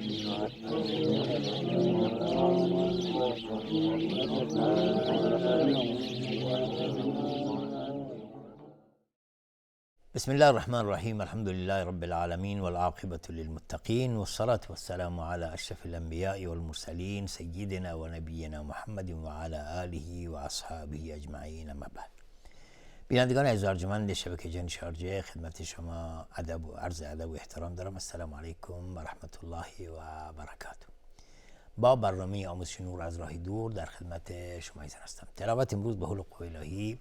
بسم الله الرحمن الرحيم. الحمد لله رب العالمين والعاقبة للمتقين والصلاة والسلام على أشرف الأنبياء والمرسلين سيدنا ونبينا محمد وعلى آله وأصحابه أجمعين. اما بعد. بینندگان عزیز و ارجمند شبکه جن شارجه، خدمت شما عرض ادب و احترام دارم. السلام علیکم و رحمت الله و برکاته. با برنامه آموزش نور از راه دور در خدمت شما هستم. تلاوت امروز به حول قوه الهی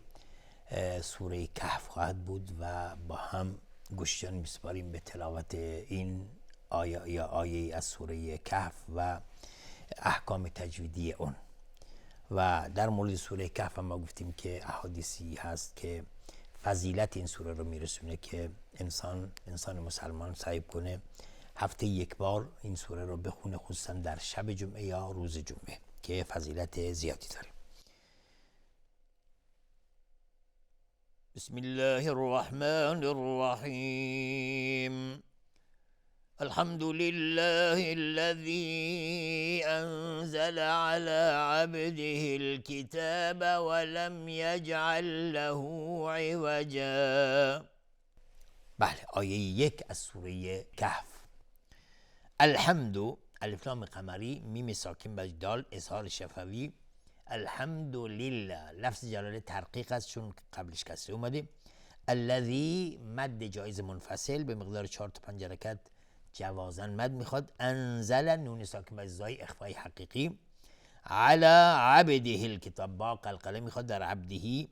سوره کهف خواهد بود و با هم گوشجان میسپاریم به تلاوت این آیه از سوره کهف و احکام تجویدی اون. و در مورد سوره کهف ما گفتیم که احادیثی هست که فضیلت این سوره رو میرسونه که انسان مسلمان سعی کنه هفته یک بار این سوره رو بخونه، خصوصا در شب جمعه یا روز جمعه که فضیلت زیادی داره. بسم الله الرحمن الرحيم. الحمد لله الذي أنزل على عبده الكتاب ولم يجعل له عوجا. بله، آیه 1 از سوره کهف. الحمد، الف لام قمری، میم ساکن بر دال، اظهار شفوی. الحمدلله لفظ جلاله ترقیق است چون قبلش کسره اومده. الذی مد جایز منفصل به مقدار 4 تا 5 حرکت جوازن مد میخواد. انزل نون ساکن بر زای اخفای حقیقی. علی عبده الکتاب با قلقله میخواد در عبده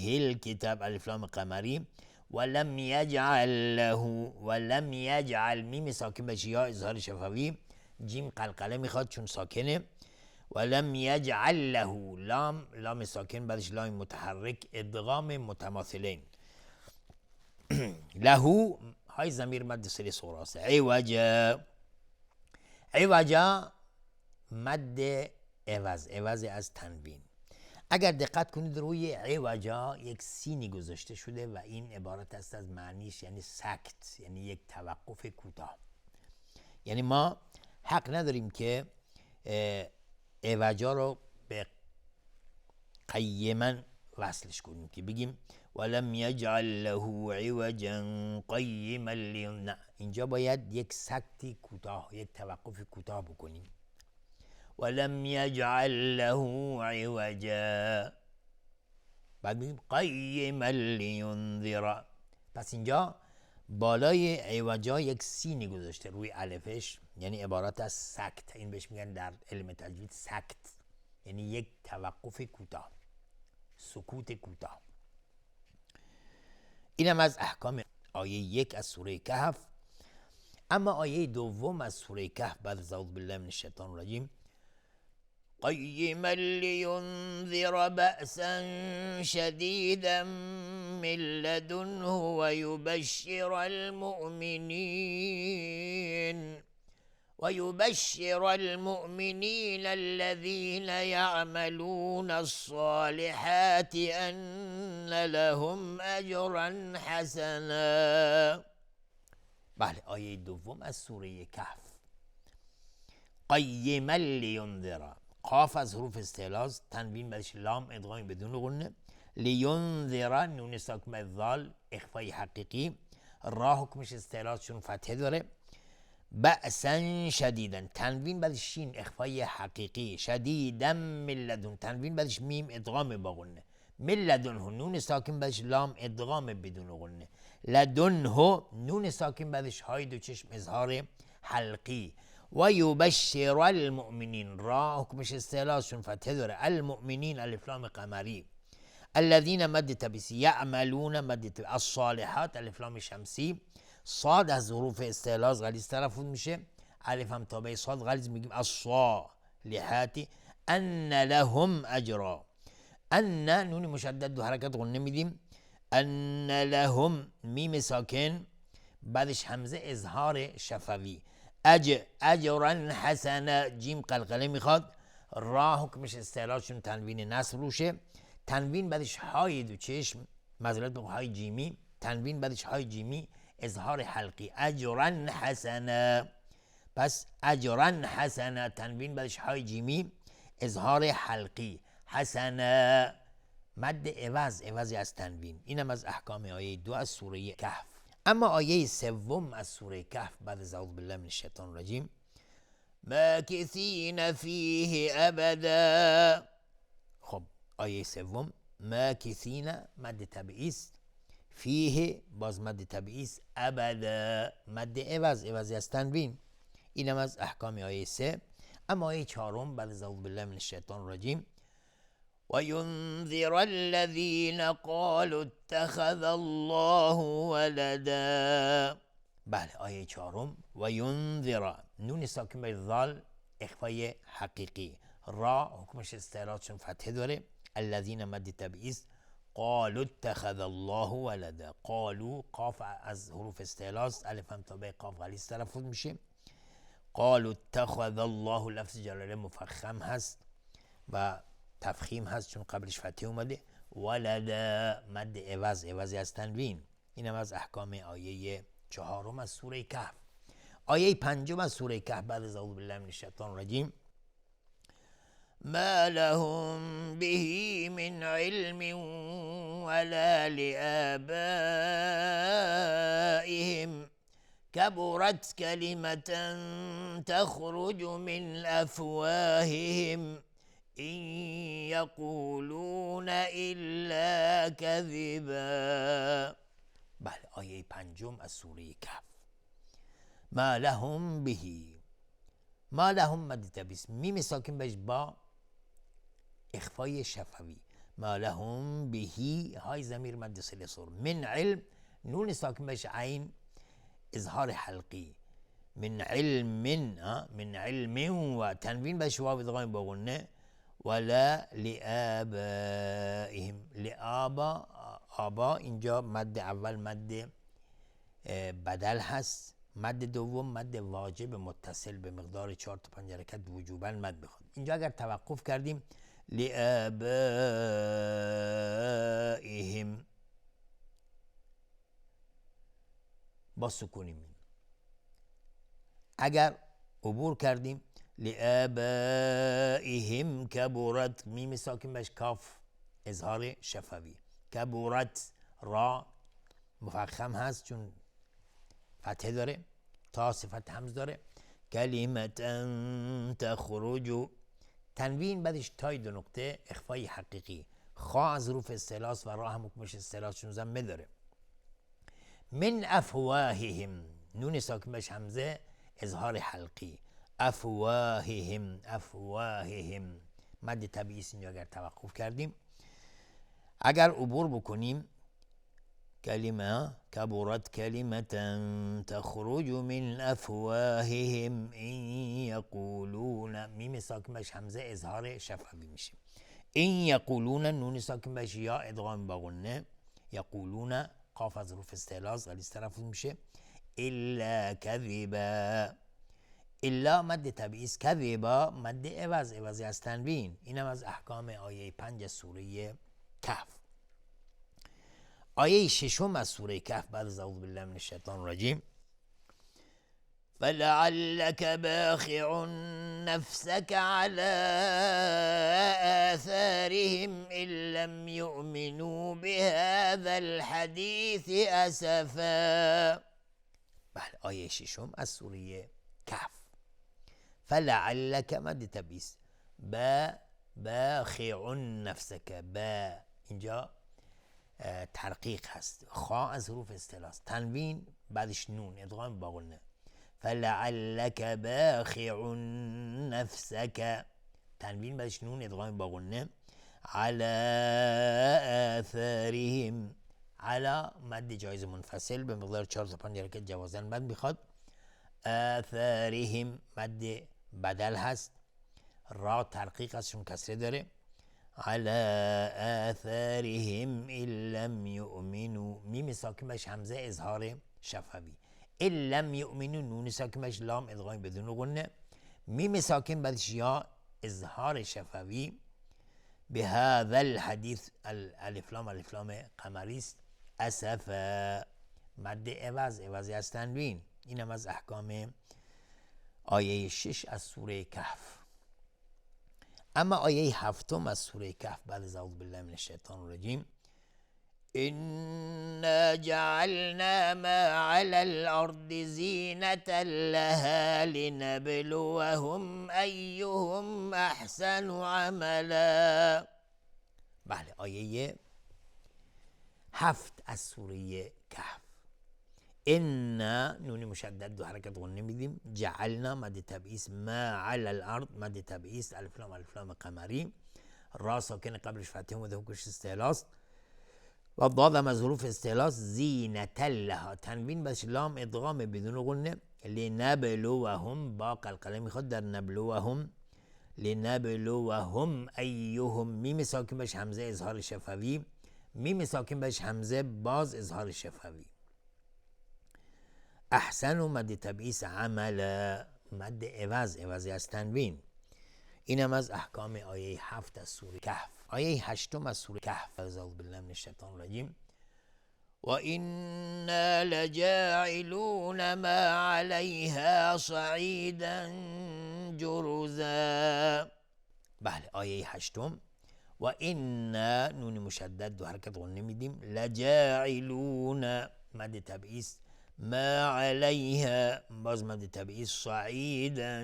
الکتاب الف لام قمری. ولم یجعل له، ولم یجعل میم ساکن بر یا اظهار شفوی. جیم قلقله میخواد چون ساکنه. ولم یجعل له، لام ساکن بعدش لام متحرک، ادغام متماثلین. له های ضمیر مد سری صغراست. عوجا مد عوض از تنوین. اگر دقت کنید روی عوجا یک سینی گذاشته شده و این عبارت است از معنیش یعنی سکت، یعنی یک توقف کوتاه. یعنی ما حق نداریم که عوجا رو به قیما وصلش کنیم که بگیم ولم یجعل له عوجا قیما نه، اینجا باید یک سکتی کوتاه، یک توقف کوتاه بکنیم. ولم یجعل له عوجا، بعد بگیم قیما لینذر. پس اینجا بالای عوجا یک سینی گذاشته روی الفش، یعنی عبارت از سکت. این بهش میگن در علم تجوید سکت، یعنی یک توقف کوتاه، سکوت کوتاه. اینم از احکام آیه 1 از سوره کهف. اما آیه 2 از سوره کهف بعد از اعوذ بالله من الشیطان الرجیم، قیما لینذر بأسا شدیدا من لدنه ويبشر المؤمنين الذين يعملون الصالحات أن لهم أجرا حسنا. بله، آیه 2 از سوره کهف. قیما لینذر، قاف از حروف استعلاز، تنوین بعدش لام ادغام بدون غنه. لینذر نون ساکن بر ذال اخفای حقیقی. را حکمش استعلاز چون فتحه داره. بأسا شدیدن تنوین بعدش شین اخفای حقیقی. شدیدن من لدن تنوین بعدش میم ادغام با غنه. من لدنه نون ساکن بعدش لام ادغام بدون غنه. لدنه نون ساکن بعدش های دو چشم اظهار حلقی. و یبشر المؤمنین را حکمش استعلاز چون فتحه داره. المؤمنین الف لام قمری. الذين مد تبسی یعملون مد تبسی. الصالحات الف لام شمسی. صاد از حروف استعلاز غلیظ تلفظ میشه، الف هم تابع صاد غلیظ میگیم الصالحات. ان لهم اجرا. ان نون مشدد دو حرکت غنه میدیم. ان لهم میم ساکن بعدش همزه اظهار شفوی. اجرا حسنا جیم قلقله میخواد. را حکمش استعلاز چون تنوین نصب روشه. تنوین بعدش های دو چشم، معذرت بخواید های جیمی، تنوین بعدش های جیمی اظهار حلقی. اجرا حسنا. پس اجرن حسنه، تنوین بعدش های جیمی، اظهار حلقی. حسنه مد عوضی از تنوین. اینم از احکام آیه 2 از سوره کهف. اما آیه 3 از سوره کهف بعد از اعوذ بالله من الشیطان الرجیم، ماکثین فیه ابدا. خب آیه 3 ماکثین مد طبیعی، فیه باز مد طبیعی، ابدا مد عوضی از تنوین. اینم از احکام آیه 3. اما آیه 4 بعد از اعوذ بالله من الشیطان الرجیم، وَيُنذِرَ الَّذِينَ قَالُوا اتَّخَذَ اللَّهُ وَلَدًا. بله آیه 4 وَيُنذِرَ، نون ساکن بر ذال اخفای حقیقی، را حکمش استعلاء چون فتحه داره، الذین مد طبیعی، قالوا اتخذ الله ولدا. قالوا قاف از حروف استعلاء، الف هم تا به قاف غلیظ تلفظ میشه. قالوا اتخذ الله لفظ جلاله مفخم هست و تفخیم هست چون قبلش فتحه اومده. ولدا مد عوضی از تنوین. اینم از احکام آیه 4 از سوره کهف. آیه 5 از سوره کهف بعد از اعوذ بالله من الشیطان الرجیم، ما لهم به من علم ولا لآبائهم كبرت كلمة تخرج من أفواههم إن يقولون إلا كذبا. بله آیه 5 از سوره کهف. ما لهم به، ما لهم مد طبیعی، میم ساکن بهش با اخفای شفوی. ما لهم بهی های ضمیر مد صله سر. من علم نون ساکن بهش عین اظهار حلقی. من علم من علم و تنوین بهش واو ادغام با غنه. ولا لآبائهم، لآبا آبا اینجا مد اول مد بدل هست، مد دوم مد واجب متصل به مقدار 4 تا 5 حرکت وجوباً مد بخواد. اینجا اگر توقف کردیم لآبائهم با سکونیم. اگر عبور کردیم لآبائهم کبرت، میم ساکن بهش کاف اظهار شفوی. کبرت را مفخم هست چون فتحه داره، تا صفت همز داره. کلمة تخرج، تنوین بعدش تای 2 نقطه اخفای حقیقی. خا از حروف استعلاء و را هم حکمش استعلاء چون ضمه داره. من افواههم نون ساکن بهش همزه اظهار حلقی. افواههم مد طبیعی اینجا اگر توقف کردیم. اگر عبور بکنیم کلمه کبرت کلمة تخرج من افواههم این یقولون، میم ساکن بهش همزه اظهار شفوی میشه. این یقولون نون ساکن بهش یا ادغام با غنه. یقولون قاف از حروف استعلاء غلیظ تلفظ میشه. الا کذبا، الا مد طبیعی، کذبا مد عوضی از تنوین. اینم از احکام آیه 5 سوره کهف. آیه 6 از سوره کهف بعد از اعوذ بالله من الشیطان الرجیم، فلعلك باخع نفسك على آثارهم إن لم يؤمنوا بهذا الحديث أسفا. بله آیه 6 از سوره کهف. فلعلك مد طبیعی، باخع نفسك، با اینجا ترقیق هست، خا از حروف استعلاء، تنوین بعدش نون ادغام با غنه. فلعلك باخع نفسك، تنوین بعدش نون ادغام با غنه. على آثارهم، على مد جایز منفصل به مقدار 4 تا 5 حرکت جوازن مد میخواد. آثارهم مد بدل هست، را ترقیق هستشون کسره داره. على آثارهم إن لم يؤمنوا، میم ساکن بهش همزه اظهار شفوی. إن لم يؤمنوا نون ساکن بهش لام ادغام بدون غنه. میم ساکن بهش یا اظهار شفوی. به هذا الحدیث، الف لام قمری است. اسفا مد عوضی از تنوین. اینم از احکام آیه 6 از سوره کهف. اما آیه 7 از سوره کهف بعد از اعوذ بالله من الشیطان الرجیم: إنا جعلنا ما على الأرض زينة لها لنبلوهم أيهم أحسن عملا. بله، آیه 7 از سوره کهف. ان نون مشدد دو حرکت غنه میدیم. جعلنا مد تبعیض، ما علی الارض مد تبعیض، الف لام قمری، را ساکن قبلش فتحه اومده حکمش استعلاست و ضاد هم از حروف استعلاست. زینة لها تنوین بش لام ادغام بدون غنه. لنبلوهم با قلقله میخواد در نبلوهم. لنبلوهم ایهم میم ساکن بش همزه اظهار شفوی، میم ساکن بش همزه باز اظهار شفوی. احسن و مد تبعیض عمل مد عوضی از تنوین. اینم از احکام آیه 7 از سوره کهف. آیه 8 از سوره کهف: اعوذ بالله من الشیطان الرجیم: و انا لجاعلون ما علیها صعیدا جرزا. بله، آیه 8: و انا نون مشدد دو حرکت غنه میدیم. لجاعلون مد تبعیض، ما علیها باز مد تبعیض، صعیدا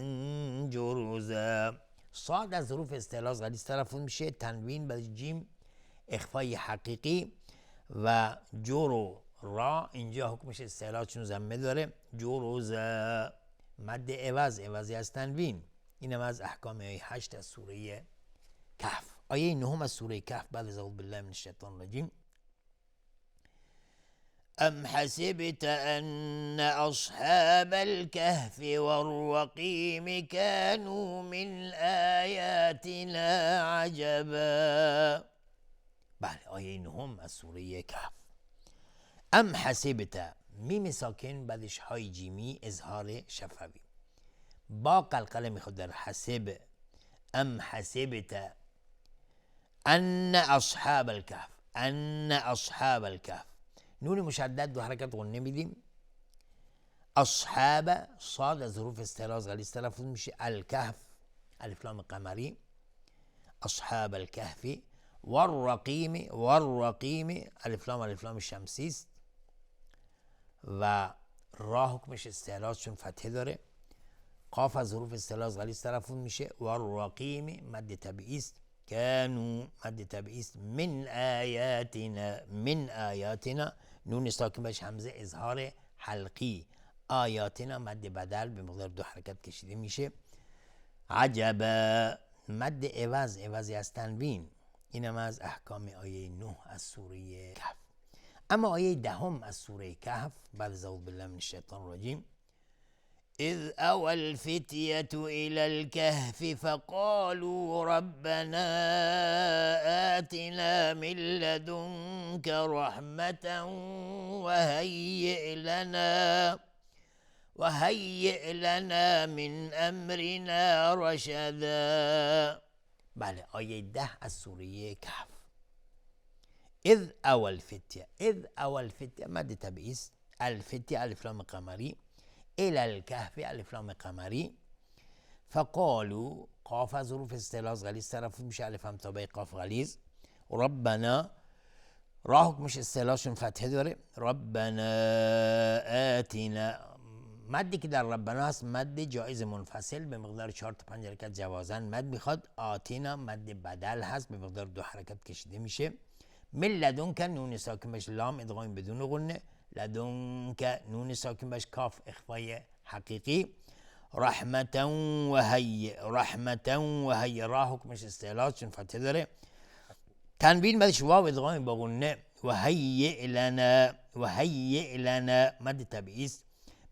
جرزا. صاد از حروف استعلاس غلیظ تلفظ میشه. تنوین بر جیم اخفای حقیقی و جور و را اینجا حکمش استعلاس چون ضمه داره. جرزا مد عوضی از تنوین. اینم از احکام آیه 8 از سوره کهف. آیه 9 از سوره کهف بعد از اعوذ بالله من الشیطان الرجیم: ام حسبت ان اصحاب الكهف والرقیم كانوا من آیاتنا عجبا. بله، آیه 9 از سوره کهف. ام حسبت میم ساکن بعدش های جیمی اظهار شفوی، با قلقله میخواد در حسب. ام حسبت ان اصحاب الكهف، ان اصحاب الكهف نون مشدد دو حرکت غنه میدیم. اصحاب صاد از حروف استعلاس غلیظ تلفظ میشه. الکهف الف لام قمری، اصحاب الکهف. والرقیم الف لام شمسی است و را حکمش استعلاس چون فتحه داره. قاف از حروف استعلاس غلیظ تلفظ میشه. والرقیم مد تبعیض، کانو مد تبعیض، من آیاتنا نون ساکن بش همزه اظهار حلقی، آیاتنا مد بدل به مقدار دو حرکت کشیده میشه. عجبا مد عوضی از تنوین. اینم از احکام آیه 9 از سوره کهف. اما آیه 10 از سوره کهف بعد از اعوذ بالله من الشیطان الرجیم: اذ اوى الفتية الى الكهف فقالوا ربنا آتنا من لدنك رحمة وهيئ لنا من امرنا رشدا. بله، آیه 10 از سوره کهف. اذ اوى الفتية مد تبعیض، الفتية الف لام قمری، الى الكهف الف لام قمری. فقالوا قاف از حروف استعلاس غلیظ تلفظ میشه. الف هم تابع قاف غلیظ. ربنا را حکمش استعلاسشون فتحه داره. ربنا آتنا مدی که در ربنا هست مد جایز منفصل به مقدار 4 تا 5 حرکت جوازن مد میخواد. آتینا مد بدل هست به مقدار 2 حرکت کشیده میشه. من لدنک نون ساکن بش لام ادغام بدون غنه. لدنک نون ساکن بش کاف اخفای حقیقی. رحمتا و هی را حکمش استعلاس چون فتحه داره. تنوین بعدش واو ادغام با غنه. و هیئ لنا مد تبعیض.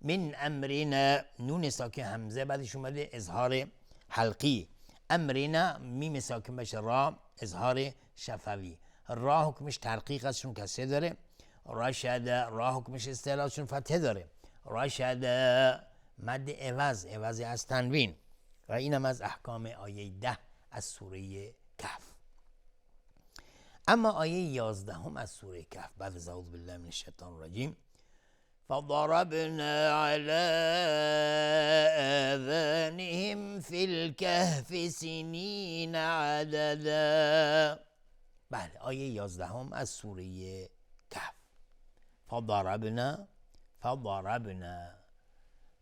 من امرنا نون ساکن همزه بعدش اومده اظهار حلقی. امرنا میم ساکن بشه را اظهار شفوی. را حکمش ترقیق است چون کسره داره. رشد را حکمش استعلاس چون فتحه داره. رشد مد عوضی از تنوین. و اینم از احکام آیه 10 از سوره کهف. اما آیه 11 از سوره کهف بعد از اعوذ بالله من الشیطان الرجیم: فضربنا على آذانهم في الكهف سنین عددا. بله، آیه 11 از سوره کهف. فضربنا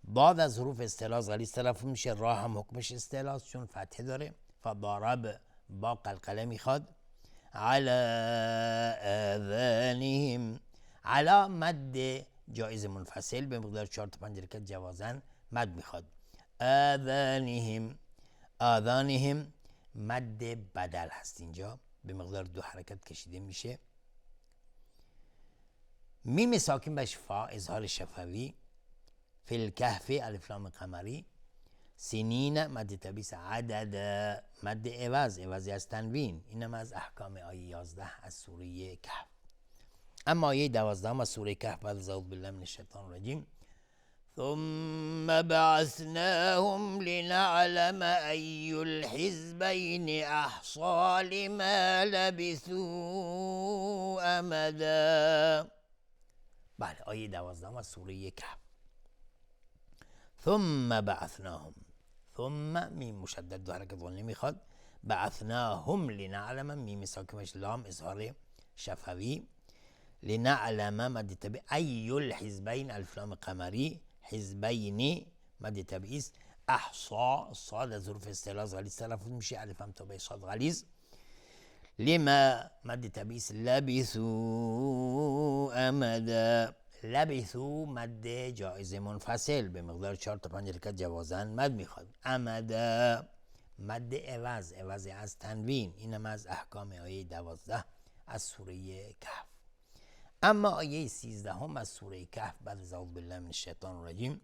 بعد از حروف استعلاء غلیظ تلفظ میشه، را هم حکمش استعلاء چون فتحه داره. فضرب با قلقله میخواد. علی آذانهم، علا مد جایز منفصل به مقدار 4 تا 5 حرکت جوازن مد میخواد. آذانهم مد بدل هست، اینجا به مقدار 2 حرکت کشیده میشه. میم ساکن بهش فا اظهار شفوی. فی الکهف الف لام قمری. سنین مد تبیس. عدد مد عوضی از تنوین. اینم از احکام آیه 11 از سوره کهف. اما آیه 12 از سوره کهف بعد از اعوذ بالله من الشیطان الرجیم. ثم بعثناهم لنعلم أي الحزبين أحصى لما لبثوا أمدا. بله، آیه 12 از سوره کهف. ثم بعثناهم، ثم میم مشدد 2 حرکت ظن نمیخواد. بعثناهم لنعلم میم ساکنش لام اظهار شفوی. لنعلم مد تبع. أي الحزبين الف لام قمری. حزبین مد تبعیض. احصا صاد از حروف استعلاء غلیظ تلفظ میشه، الف هم تا به صاد غلیظ. لما مد تبعیض. لبثوا امدا. لبثوا مد جایز منفصل به مقدار 4 تا 5 حرکت جوازن مد میخواد. امدا مد عوض از تنوین. اینم از احکام آیه 12 از سوره کهف. اما آیه 13 از سوره کهف بعد از اعوذ بالله من الشیطان الرجیم.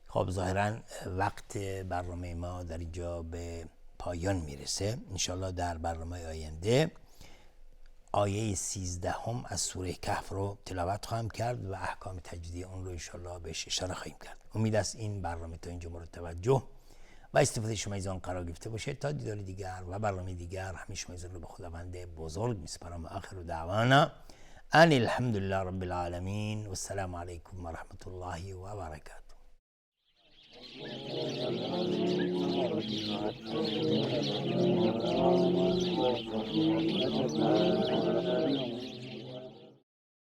خب ظاهرا وقت برنامه ما در اینجا به پایان میرسه. انشالله در برنامه آینده آیه 13 از سوره کهف رو تلاوت خواهم کرد و احکام تجدیدی اون رو انشالله بهش اشاره خواهیم کرد. امید است این برنامه تا اینجا مورد توجه و استفاده شما از آن قرار گرفته باشه. تا دیدار دیگر و برنامه دیگر همه شما رو به خداوند بزرگ میسپارم. آخر دعوانا ان الحمد لله رب العالمین و السلام علیکم و رحمت الله و برکاته.